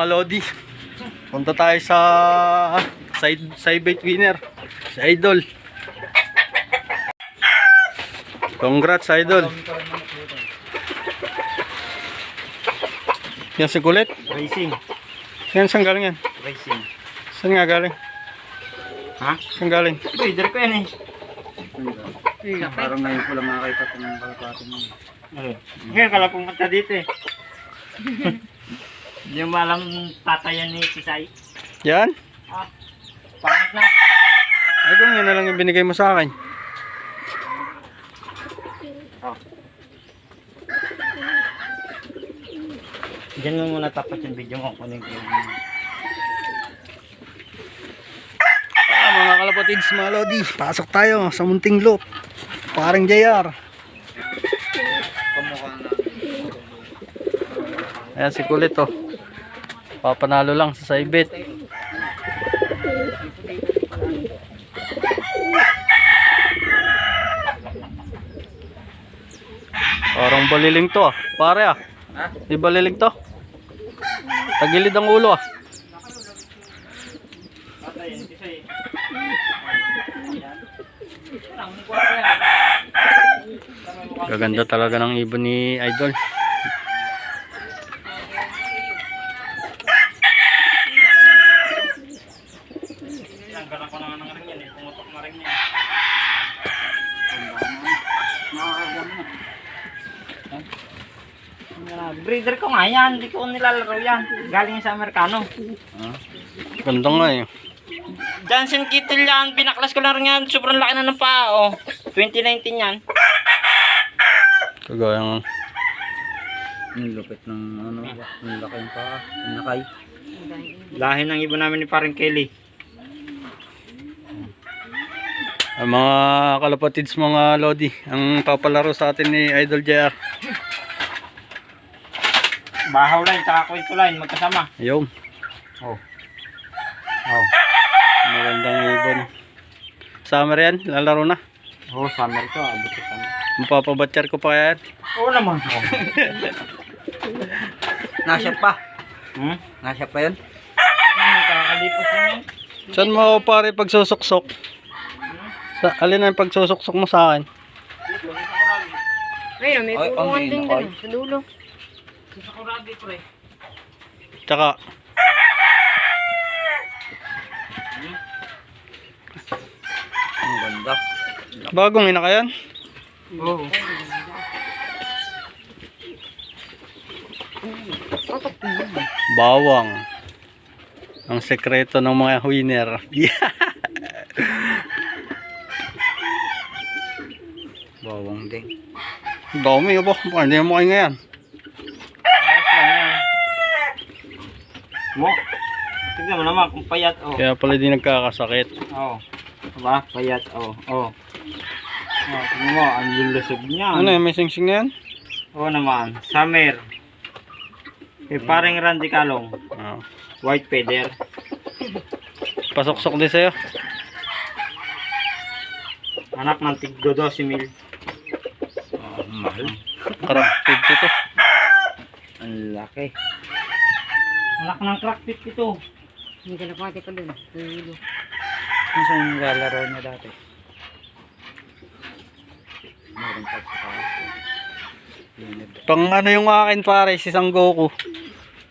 mga lodi. Punta tayo sa side bait winner. Si Idol. Congrats Idol. Yan si Kulit. Racing. Yan saan galing yan? Racing. Saan nga galing? Ha? Saan galing? Breeder ko yan eh. Parang ngayon ko lang nakakita ng kalapati mo. Ngayon ka lang pumunta dito eh. Hindi mo alam tatayan ni Sisay. Yan? Ah, pangit na. Ay kung yan na lang yung binigay mo sa akin. Oh. Diyan mo muna tapat yung video mo. Kunin ko yung... Mga kalapatids, mga lodi, pasok tayo sa munting loop. Parang JR. Kamukha na. Ayan si Kulit oh. Papanalo lang sa saibit. Parang baliling to ah. Pare ah. Ha? Di baliling to. Tagilid ang ulo ah. Gaganda talaga ng ibon ni Idol. Nanggalan ko na ng ring yan eh. Pumutok na ring yan. Breeder ko nga yan. Hindi ko nilalaro yan. Galing sa Amerikano. Ganda nga eh. Johnson Kittle yan. Pinaklas ko lang rin yan. Sobrang laki na ng paa. Oh. 2019 yan. Kagaya nga. Ang lupit ng ano, ang laki yung paa, ang nakay. Lahi ng ibon namin ni Parang Kelly. Ang mga kalapatids, mga lodi, ang papalaro sa atin ni Idol JR. Bahaw line, tsaka kwento line. Magkasama. Ayun. Oh. Oh. Magandang ibon. Summer yan, lalaro na. Oh, summer to. Abot ko summer. Mapapabatcher ko pa kaya yan. Oo naman. Oh. Nasyap pa. Hmm? Nasyap pa yun. Nakakalipos na yan. Saan mo pare pagsusuksok? Sa, alin na yung pagsusuksok mo sa akin? Ayun, may Ay, kukungan ang din ino, doon sa dulo. Sa kuragi, pre. Tsaka, Ang ganda. bagong ina ka yan? Oo. Bawang. Ang sekreto ng mga winner. Bawang din. Dami ba? Hindi mo kayo ngayon. Ayos lang yan. Mo. Tignan mo naman kung payat. Oh. Kaya pala di nagkakasakit. Oh. Diba? Payat. Oh. Oh. Oh, tignan mo. Ang lulusog niya. Ano yan? May singsing na yan? Oo naman. Summer. Eh, parang Randy Kalong. Oh. White feather. Pasok-sok din sa'yo. Anak ng tigdo 12,000. Mahal. Karang 50 to. Ang laki. Anak ng crack 52. May kalapati pa doon. Sa dulo. Ano sa yung lalaro niya dati? Meron pa sa Pang ano yung akin pare, si Sang Goku.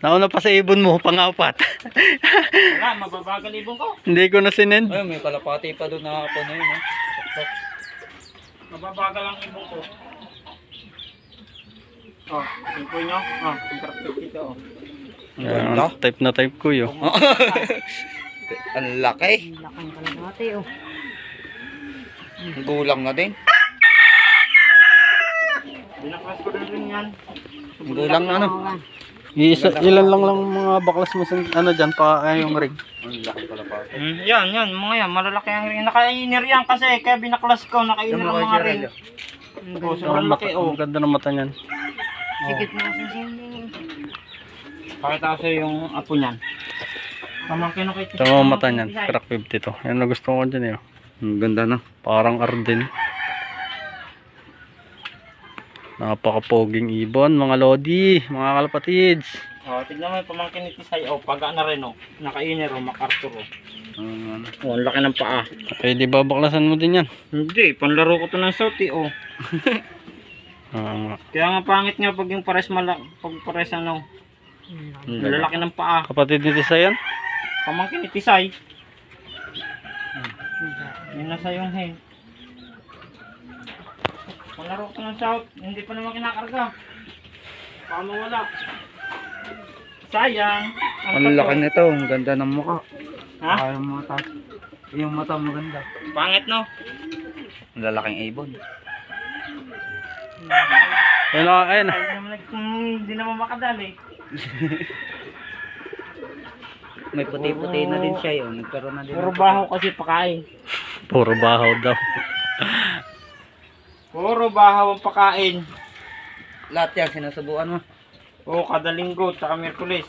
Nauna pa sa ibon mo, pang-apat. Wala, mababagal ibon ko. Hindi ko na sinend. Ay, may kalapati pa doon na ako na yun. Eh. Mababagal ang ibon ko. Oh, tingko nyo. Oh, yung crack 52. Oh. Ayan, type na type ko yun. Ang laki. Ang laki ng kalapati oh. Gulang na din. Binaklas ko rin yan. Gulang na ano. Ilan lang mga baklas mo sa ano dyan pa yung ring. Ang laki kalapati. Yan, mga yan. Malalaki ang ring. Nakainir yan kasi. Kaya binaklas ko. Nakainir ang mga ring. Oh, sobrang laki. Oh. Ang ganda ng mata niyan. Sigit na kasi sinin. Pakita ko sa'yo yung apo niyan. Pamangkin ako ito. Ito ang mata niyan. Crack 50 to. Yan na gusto ko dyan eh. Ang ganda na. Parang Arden. Napaka-poging ibon mga lodi, mga kalapatids. Oh, tignan mo yung pamangkin ni Tisay. Oh, paga na rin oh. Naka-inner oh, MacArthur oh. Ano. Oh, ang laki ng paa. Eh, di babaklasan mo din yan. Hindi, panlaro ko to ng sauti oh. Ah, Kaya nga pangit nga pag yung pares pag pares ano. Ang lalaki ng paa. kapatid ni Tisa yan? Pamangkin ni Tisay. Yun na sa yung hen. Panlaro ko ng south, hindi pa naman kinakarga. Baka mawala. Sayang. Ang laki nito, ang ganda ng mukha. Ha? Ayaw mo mata. Yung mata maganda. Pangit no? Ang lalaking ibon. Ayun o, ayun. Hindi naman makadali. May puti-puti na din siya yun. Nagkaroon na din. Puro baho kasi pakain. Puro bahaw daw. Puro bahaw ang pakain. Lahat yan, sinusubuan mo. Oo, kada linggo, tsaka Miyerkules.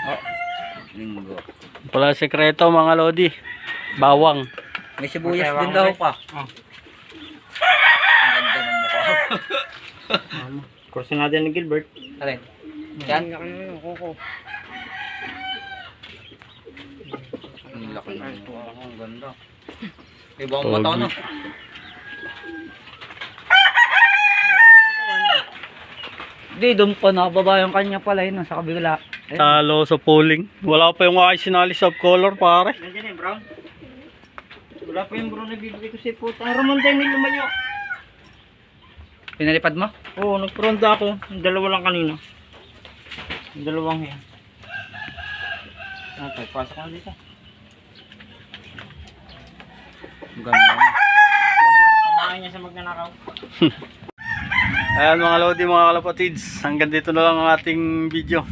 Oh, linggo. Wala sekreto mga lodi. Bawang. May sibuyas Masaya din daw ako, pa. Oh. Ang ganda ng mukha. Kurso na din ni Gilbert. Alin? Yan. Ang laki ng kuko. Ang laki ng mukha. Ang ganda. Ibang mata no? Di, doon pa nakababa yung kanya pala yun sa kabila. Talo sa pooling. Wala pa yung aking sinali sa color pare. Nandiyan yung brown. Wala pa yung brown na bibigay ko si puta. Ang Ramon tayo may lumayo. Pinalipad mo? Oo, nagpronda ako. Yung dalawa lang kanina. Yung dalawang yan. Okay, pasok na dito. Ang ganda. Pamahay niya sa magnanakaw. Ayan mga lodi, mga kalapatids. Hanggang dito na lang ang ating video.